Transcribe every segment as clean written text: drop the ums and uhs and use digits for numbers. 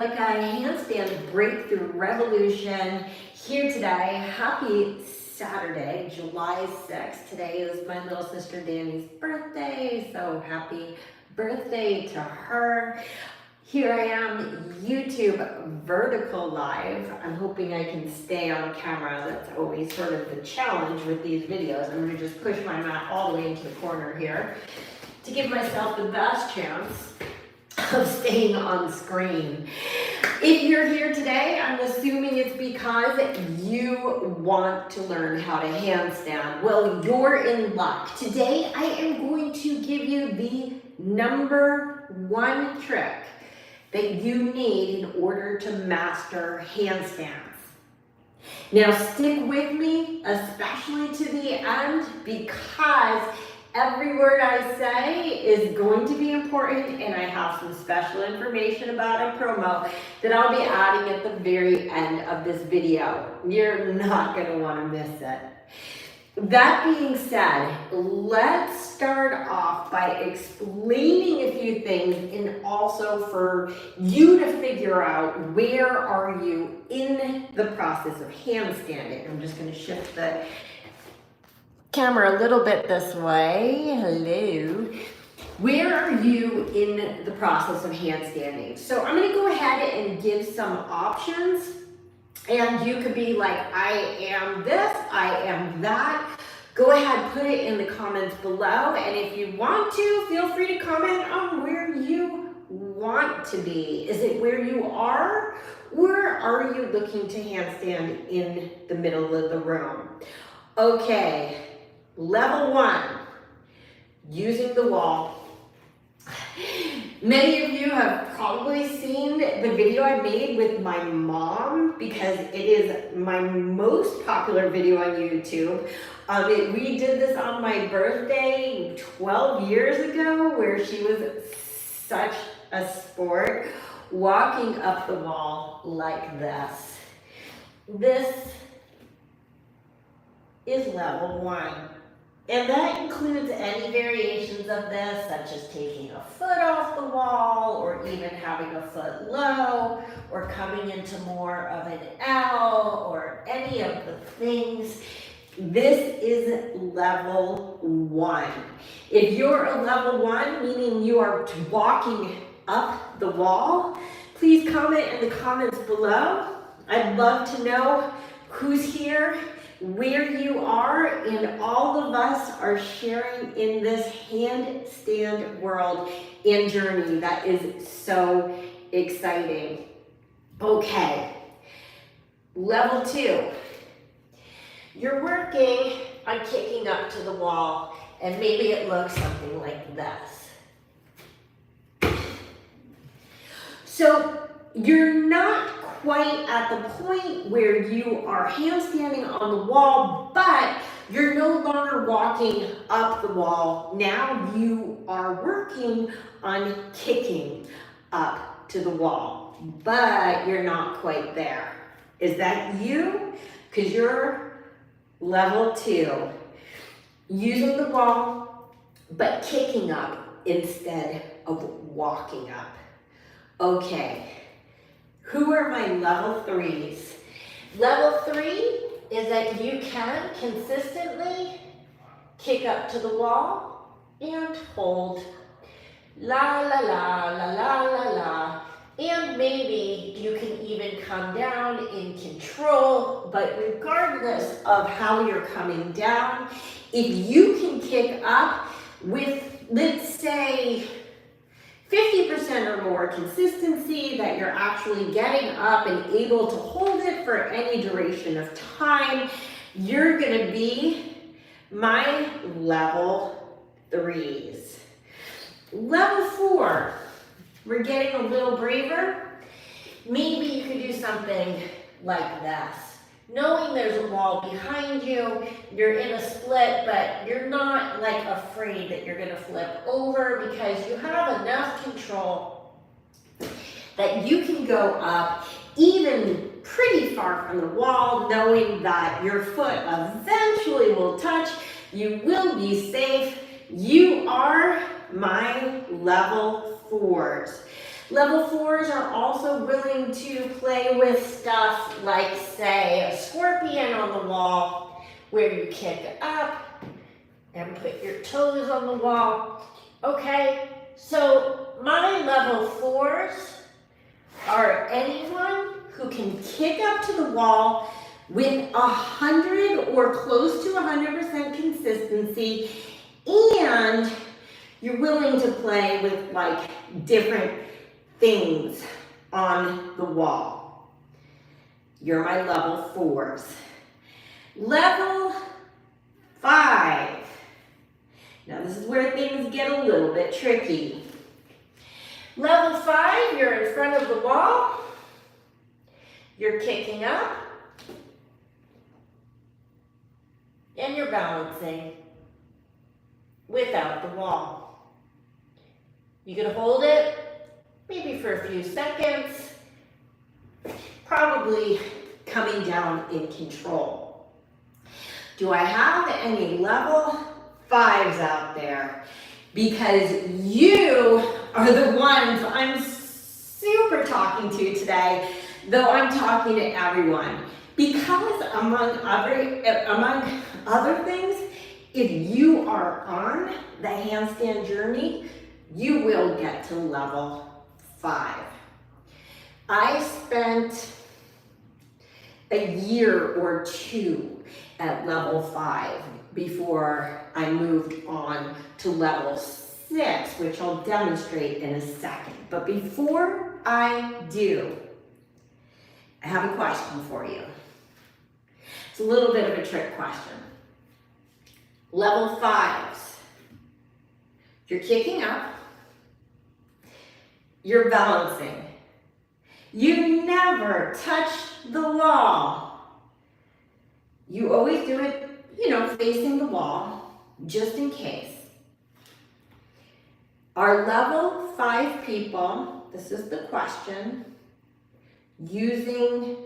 Handstand Breakthrough Revolution here today. Happy Saturday, July 6th. Today is my little sister Danny's birthday, so happy birthday to her. Here I am, YouTube vertical live. I'm hoping I can stay on camera. That's always sort of the challenge with these videos. I'm going to just push my mat all the way into the corner here to give myself the best chance of staying on screen. If you're here today, I'm assuming it's because you want to learn how to handstand. Well, you're in luck. Today, I am going to give you the #1 trick that you need in order to master handstands. Now, stick with me, especially to the end, because every word I say is going to be important, and I have some special information about a promo that I'll be adding at the very end of this video. You're not going to want to miss it. That being said, let's start off by explaining a few things and also for you to figure out where are you in the process of handstanding. I'm just going to shift the camera a little bit this way. Hello. Where are you in the process of handstanding? So I'm going to go ahead and give some options, and you could be like, I am this, I am that. Go ahead, put it in the comments below, and if you want to, feel free to comment on where you want to be. Is it where you are, or are you looking to handstand in the middle of the room? Okay. Level 1, using the wall. Many of you have probably seen the video I made with my mom because it is my most popular video on YouTube. We did this on my birthday 12 years ago, where she was such a sport, walking up the wall like this. This is level 1. And that includes any variations of this, such as taking a foot off the wall, or even having a foot low, or coming into more of an L, or any of the things. This is level 1. If you're a level 1, meaning you are walking up the wall, please comment in the comments below. I'd love to know who's here, where you are, and all of us are sharing in this handstand world and journey that is so exciting. Okay, level 2. You're working on kicking up to the wall, and maybe it looks something like this. So you're not quite at the point where you are handstanding on the wall, but you're no longer walking up the wall. Now you are working on kicking up to the wall, but you're not quite there. Is that you? Because you're level 2, using the wall, but kicking up instead of walking up. Okay. Who are my level 3s? Level 3 is that you can consistently kick up to the wall and hold. La, la, la, la, la, la, la. And maybe you can even come down in control, but regardless of how you're coming down, if you can kick up with, let's say, 50% or more consistency, that you're actually getting up and able to hold it for any duration of time, you're going to be my level 3s. Level 4, we're getting a little braver. Maybe you could do something like this. Knowing there's a wall behind you, you're in a split, but you're not like afraid that you're gonna flip over, because you have enough control that you can go up even pretty far from the wall, knowing that your foot eventually will touch, you will be safe. You are my level 4s. Level 4s are also willing to play with stuff like, say, a scorpion on the wall, where you kick up and put your toes on the wall. Okay, so my level 4s are anyone who can kick up to the wall with 100 or close to 100% consistency, and you're willing to play with like different things on the wall. You're my level 4s. Level 5. Now this is where things get a little bit tricky. Level 5, you're in front of the wall. You're kicking up. And you're balancing without the wall. You can hold it maybe for a few seconds, probably coming down in control. Do I have any level 5s out there? Because you are the ones I'm super talking to today, though I'm talking to everyone. Because among other things, if you are on the handstand journey, you will get to level 5. I spent a year or two at level 5 before I moved on to level 6, which I'll demonstrate in a second. But before I do, I have a question for you. It's a little bit of a trick question. Level 5s, you're kicking up, you're balancing. You never touch the wall. You always do it, facing the wall, just in case. Are level 5 people, this is the question, using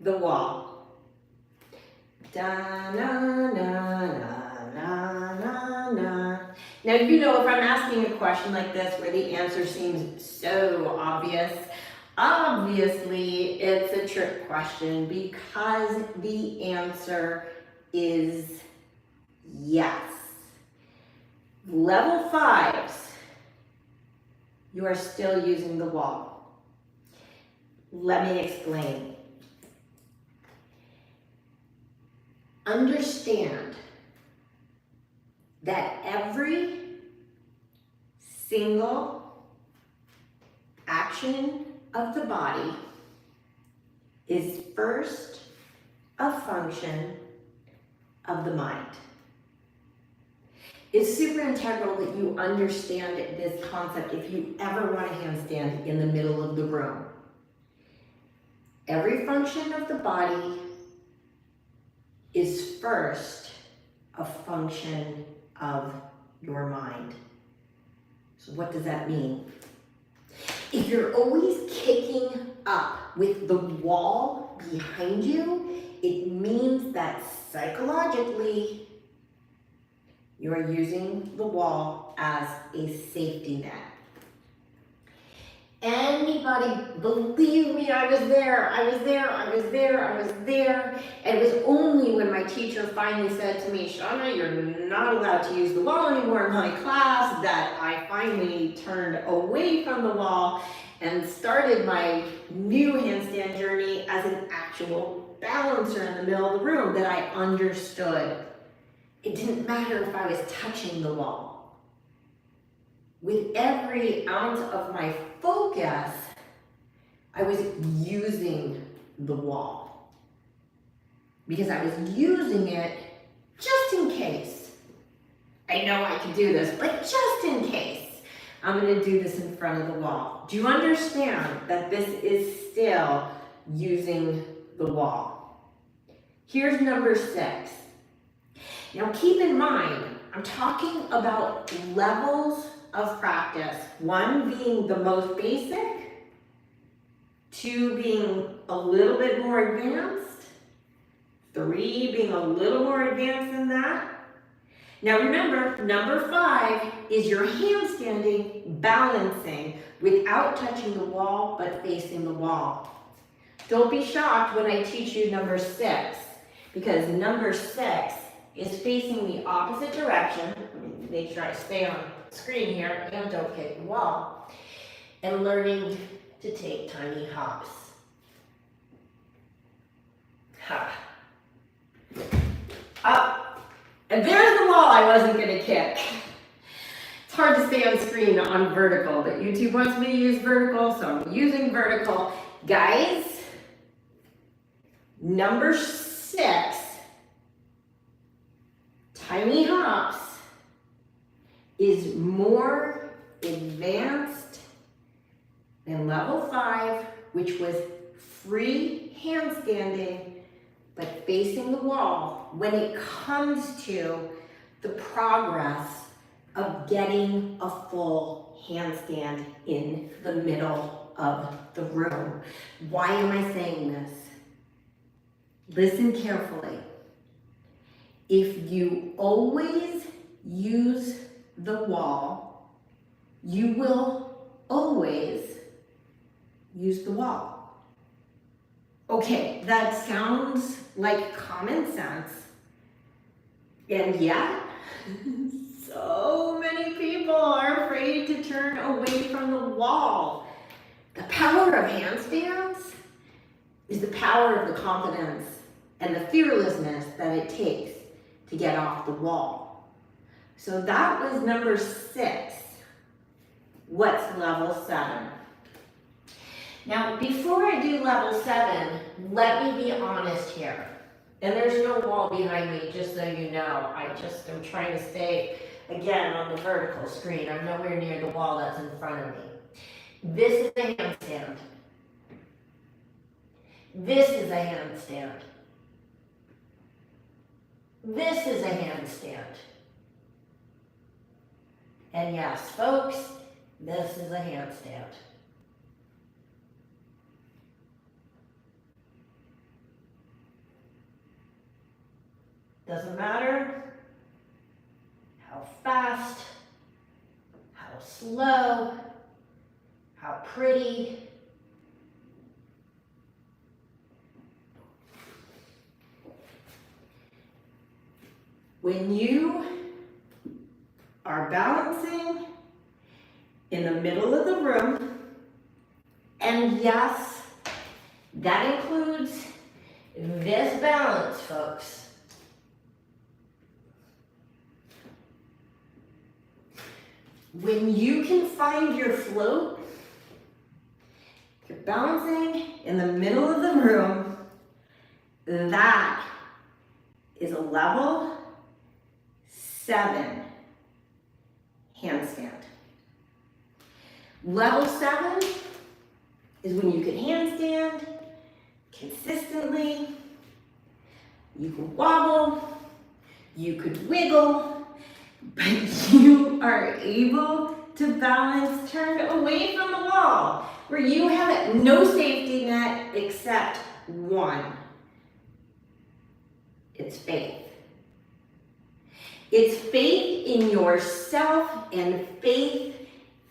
the wall? Da, na, na, na, na, na, na. Now, if I'm asking a question like this where the answer seems so obvious, obviously it's a trick question because the answer is yes. Level 5s, you are still using the wall. Let me explain. Understand that every single action of the body is first a function of the mind. It's super integral that you understand this concept if you ever want to handstand in the middle of the room. Every function of the body is first a function of your mind. So what does that mean? If you're always kicking up with the wall behind you, it means that psychologically you're using the wall as a safety net. Anybody, believe me, I was there. And it was only when my teacher finally said to me, Shana, you're not allowed to use the wall anymore in my class, that I finally turned away from the wall and started my new handstand journey as an actual balancer in the middle of the room, that I understood. It didn't matter if I was touching the wall. With every ounce of my focus, I was using the wall. Because I was using it just in case. I know I can do this, but just in case, I'm going to do this in front of the wall. Do you understand that this is still using the wall? Here's number 6. Now keep in mind, I'm talking about levels of practice. 1 being the most basic, 2 being a little bit more advanced, 3 being a little more advanced than that. Now remember, number 5 is your handstanding, balancing without touching the wall, but facing the wall. Don't be shocked when I teach you number 6, because number 6 is facing the opposite direction. Let me make sure I stay on screen here and don't hit the wall. And learning to take tiny hops. Ha. Up. And there's the wall I wasn't going to kick. It's hard to stay on screen on vertical, but YouTube wants me to use vertical, so I'm using vertical. Guys, number 6, tiny hops, is more advanced than level 5, which was free handstanding, but facing the wall when it comes to the progress of getting a full handstand in the middle of the room. Why am I saying this? Listen carefully. If you always use the wall, you will always use the wall. Okay, that sounds like common sense, and yet so many people are afraid to turn away from the wall. The power of handstands is the power of the confidence and the fearlessness that it takes to get off the wall. So that was number 6. What's level 7? Now, before I do level 7, let me be honest here. And there's no wall behind me, just so you know. I'm trying to stay, again, on the vertical screen. I'm nowhere near the wall that's in front of me. This is a handstand. This is a handstand. This is a handstand. And yes, folks, this is a handstand. Doesn't matter how fast, how slow, how pretty. When you are balancing in the middle of the room, and yes, that includes this balance, folks. When you can find your float, you're balancing in the middle of the room, that is a level 7 handstand. Level 7 is when you can handstand consistently, you can wobble, you could wiggle, but you are able to balance, turn away from the wall, where you have no safety net except one. It's faith. It's faith in yourself and faith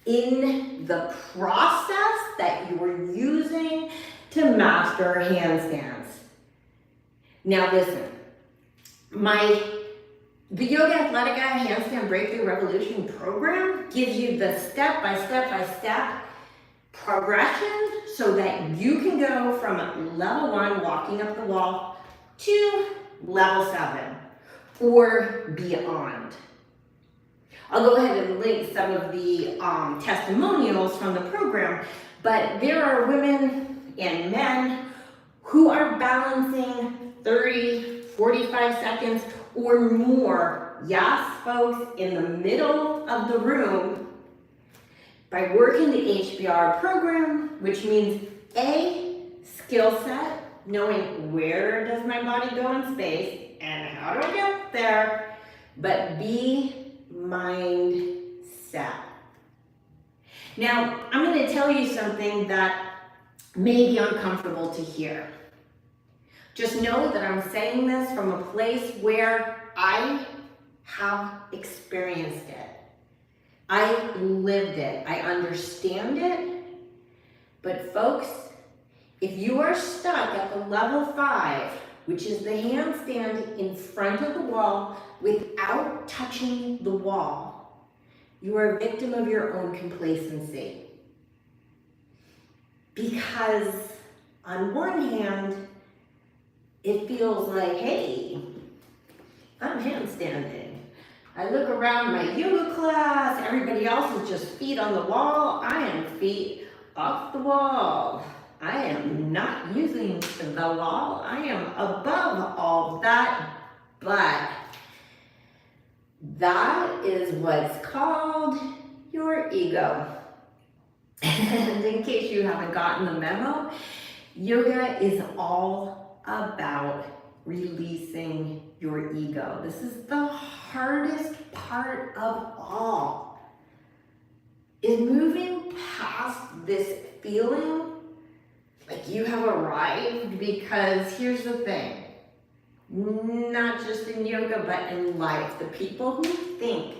in the process that you are using to master handstands. Now listen, the YOGAthletica Handstand Breakthrough Revolution program gives you the step-by-step progression so that you can go from level 1, walking up the wall, to level 7 or beyond. I'll go ahead and link some of the testimonials from the program, but there are women and men who are balancing 30, 45 seconds or more, yes, folks, in the middle of the room by working the HBR program, which means A, skill set, knowing where does my body go in space and how do I get there, but B, mindset. Now, I'm going to tell you something that may be uncomfortable to hear. Just know that I'm saying this from a place where I have experienced it. I lived it. I understand it. But folks, if you are stuck at the level 5, which is the handstand in front of the wall without touching the wall, you are a victim of your own complacency. Because on one hand, it feels like, hey, I'm handstanding. I look around my yoga class, everybody else is just feet on the wall. I am feet off the wall. I am not using the wall. I am above all that, but that is what's called your ego. And in case you haven't gotten the memo, yoga is all about releasing your ego. This is the hardest part of all, is moving past this feeling like you have arrived. Because here's the thing, not just in yoga, but in life, the people who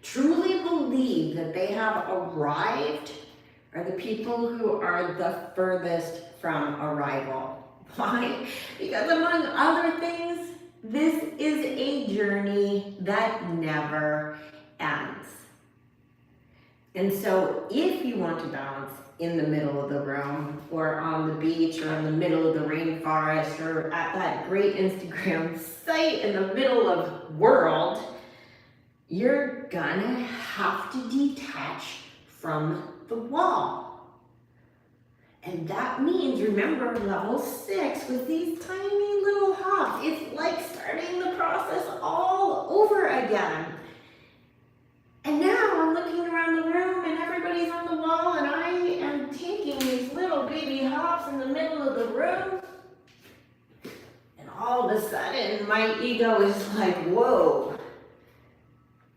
truly believe that they have arrived are the people who are the furthest from arrival. Why? Because among other things, this is a journey that never ends. And so if you want to balance in the middle of the room, or on the beach, or in the middle of the rainforest, or at that great Instagram site in the middle of world, you're gonna have to detach from the wall. And that means, remember, level 6 with these tiny little hops. It's like starting the process all over again. And now I'm looking around the room and everybody's on the wall, and I am taking these little baby hops in the middle of the room. And all of a sudden, my ego is like, whoa,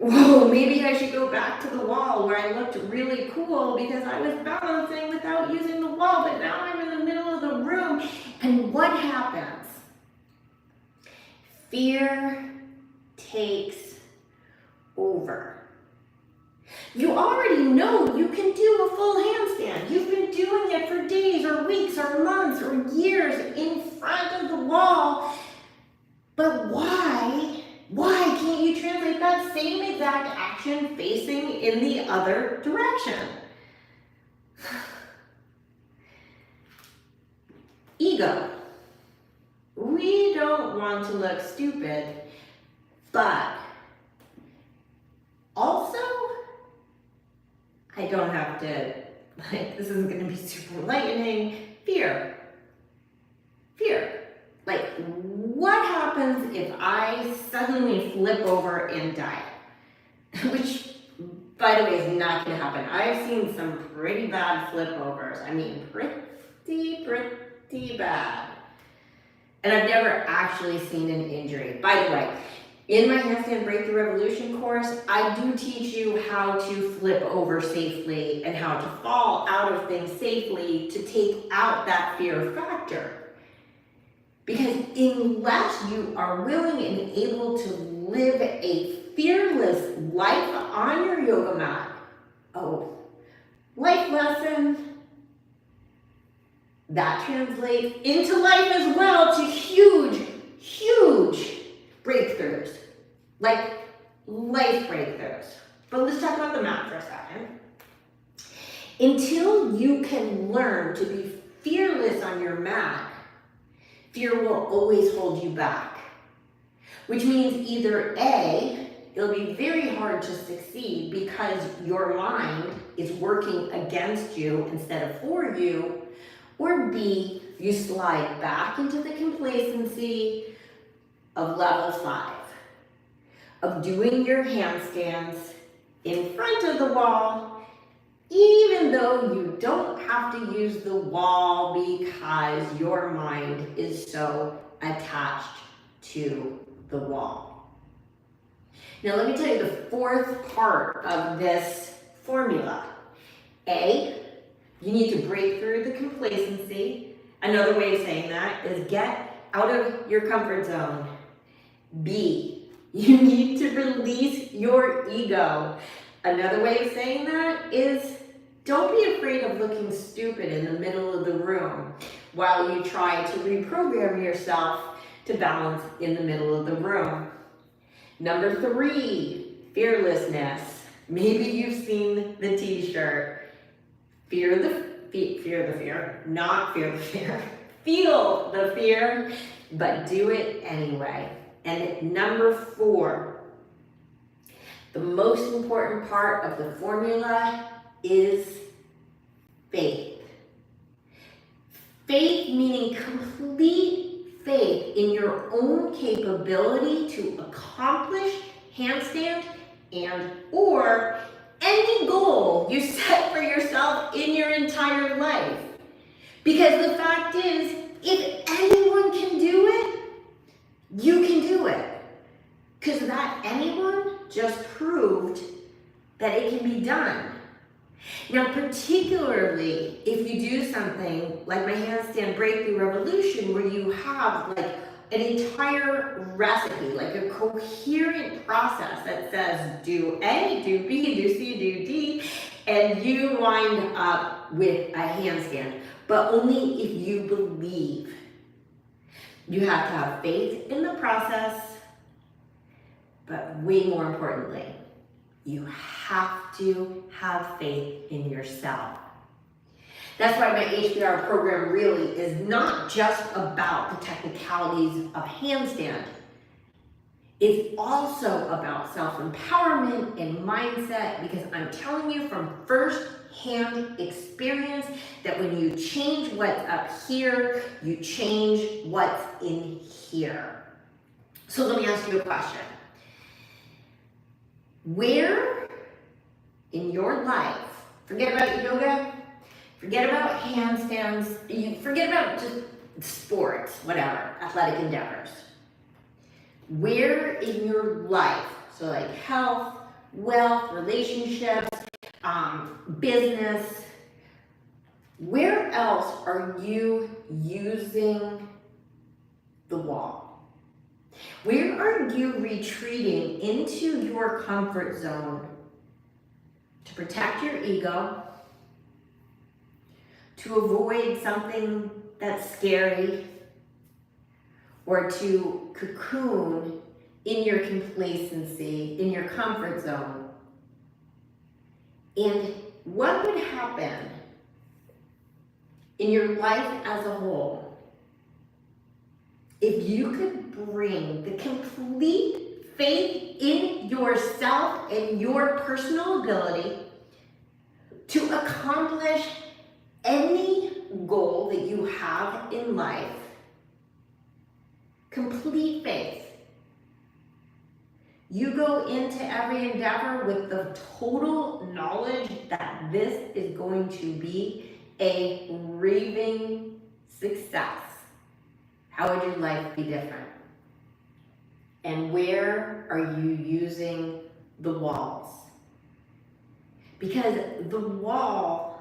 maybe I should go back to the wall where I looked really cool because I was balancing without using the wall, but now I'm in the middle of the room. And what happens? Fear takes over. You already know you can do a full handstand. You've been doing it for days or weeks or months or years in front of the wall. But why? Why can't you translate that same exact action facing in the other direction? Ego. We don't want to look stupid, but also, I don't have to, this isn't going to be super enlightening. Fear. Like, what happens if I suddenly flip over and die? Which, by the way, is not going to happen. I've seen some pretty bad flip overs. I mean, pretty bad. And I've never actually seen an injury. By the way, in my Handstand Breakthrough Revolution course, I do teach you how to flip over safely and how to fall out of things safely to take out that fear factor. Because unless you are willing and able to live a fearless life on your yoga mat, life lesson, that translates into life as well to huge breakthroughs, like life breakthroughs. But let's talk about the mat for a second. Until you can learn to be fearless on your mat, fear will always hold you back. Which means either A, it'll be very hard to succeed because your mind is working against you instead of for you, or B, you slide back into the complacency of level 5, of doing your handstands in front of the wall, even though you don't have to use the wall because your mind is so attached to the wall. Now let me tell you the fourth part of this formula. A, you need to break through the complacency. Another way of saying that is get out of your comfort zone. B, You need to release your ego. Another way of saying that is, don't be afraid of looking stupid in the middle of the room while you try to reprogram yourself to balance in the middle of the room. Number 3, fearlessness. Maybe you've seen the t-shirt. Fear the fear, not fear the fear. Feel the fear, but do it anyway. And number 4, the most important part of the formula is faith. Faith meaning complete faith in your own capability to accomplish handstand and or any goal you set for yourself in your entire life. Because the fact is, if anyone can do it, you can do it. Because that anyone just proved that it can be done. Now, particularly if you do something like my handstand breakthrough revolution, where you have like an entire recipe, like a coherent process that says do A, do B, do C, do D, and you wind up with a handstand, but only if you believe. You have to have faith in the process, but way more importantly, you have to have faith in yourself. That's why my HBR program really is not just about the technicalities of handstand. It's also about self-empowerment and mindset, because I'm telling you from first-hand experience that when you change what's up here, you change what's in here. So let me ask you a question. Where in your life, forget about yoga, forget about handstands, forget about just sports, whatever, athletic endeavors. Where in your life, so like health, wealth, relationships, business, where else are you using the wall? Where are you retreating into your comfort zone to protect your ego, to avoid something that's scary, or to cocoon in your complacency, in your comfort zone? And what would happen in your life as a whole if you could bring the complete faith in yourself and your personal ability to accomplish any goal that you have in life? Complete faith. You go into every endeavor with the total knowledge that this is going to be a raving success. How would your life be different? And where are you using the walls? Because the wall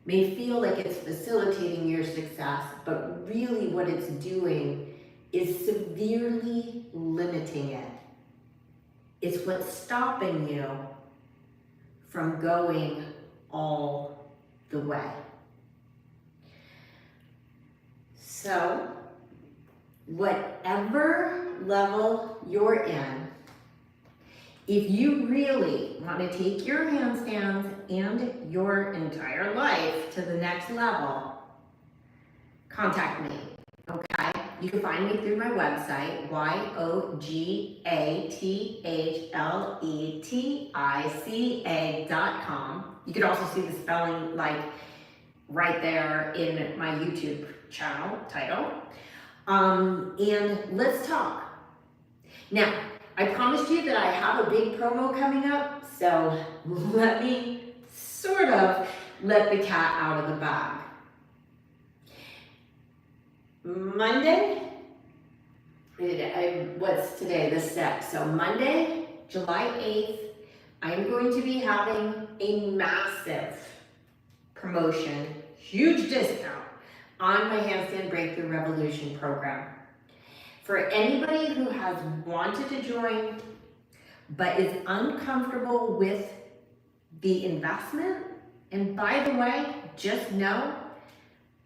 may feel like it's facilitating your success, but really what it's doing is severely limiting it. It's what's stopping you from going all the way. So, whatever level you're in, if you really want to take your handstands and your entire life to the next level, contact me, okay? You can find me through my website, YOGAthletica.com. You can also see the spelling like right there in my YouTube channel title. And let's talk. Now, I promised you that I have a big promo coming up, so let me sort of let the cat out of the bag. Monday, what's today, the 6th? So Monday, July 8th, I'm going to be having a massive promotion, huge discount on my Handstand Breakthrough Revolution program. For anybody who has wanted to join but is uncomfortable with the investment, and by the way, just know,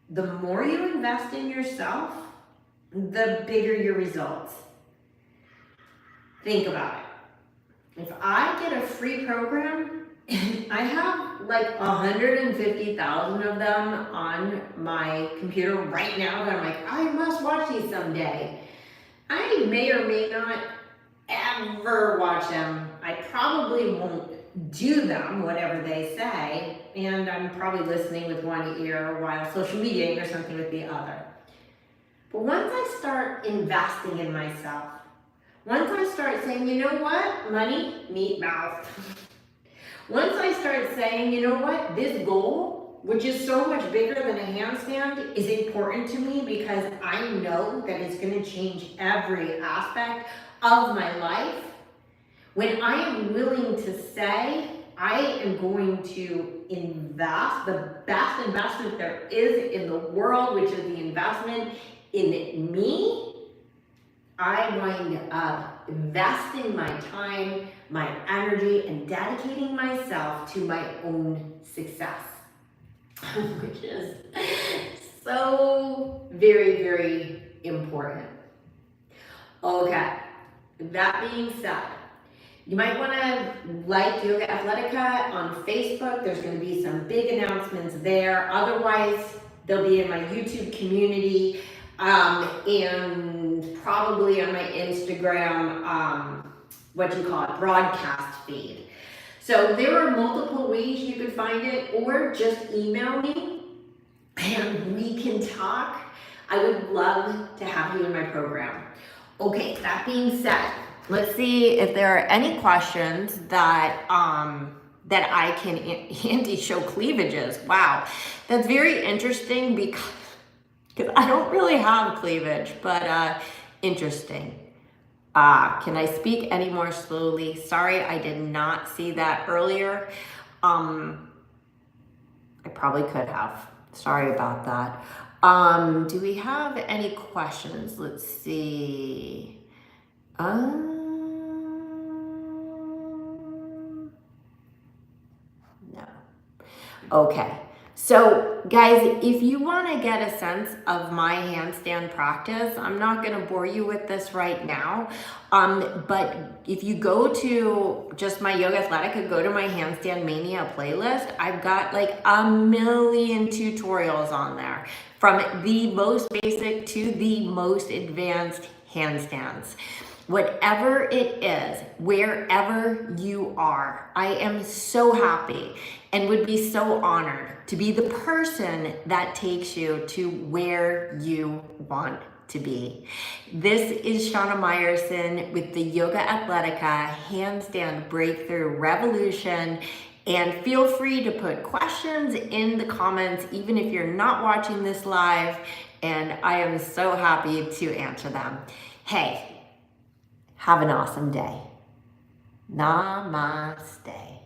the more you invest in yourself, the bigger your results. Think about it. If I get a free program, I have like 150,000 of them on my computer right now that I'm like, I must watch these someday. I may or may not ever watch them. I probably won't do them, whatever they say, and I'm probably listening with one ear while social mediaing or something with the other. But once I start investing in myself, once I start saying, you know what, money, meat, mouth. Once I start saying, you know what, this goal, which is so much bigger than a handstand, is important to me because I know that it's going to change every aspect of my life. When I am willing to say, I am going to invest the best investment there is in the world, which is the investment in me, I wind up investing my time, my energy, and dedicating myself to my own success, which is so very, very important. Okay, that being said, you might want to like YOGAthletica on Facebook. There's going to be some big announcements there. Otherwise, they'll be in my YouTube community and probably on my Instagram, broadcast feed. So there are multiple ways you could find it, or just email me and we can talk. I would love to have you in my program. Okay, that being said, let's see if there are any questions that that I can Andy show cleavages. Wow, that's very interesting because I don't really have cleavage, but interesting. Can I speak any more slowly? Sorry, I did not see that earlier. I probably could have. Sorry about that. Do we have any questions? Let's see. No. Okay. So guys, if you want to get a sense of my handstand practice, I'm not going to bore you with this right now. But if you go to just my YOGAthletica, go to my Handstand Mania playlist, I've got like a million tutorials on there, from the most basic to the most advanced handstands. Whatever it is, wherever you are, I am so happy and would be so honored to be the person that takes you to where you want to be. This is Shana Meyerson with the YOGAthletica Handstand Breakthrough Revolution. And feel free to put questions in the comments, even if you're not watching this live, and I am so happy to answer them. Hey, have an awesome day. Namaste.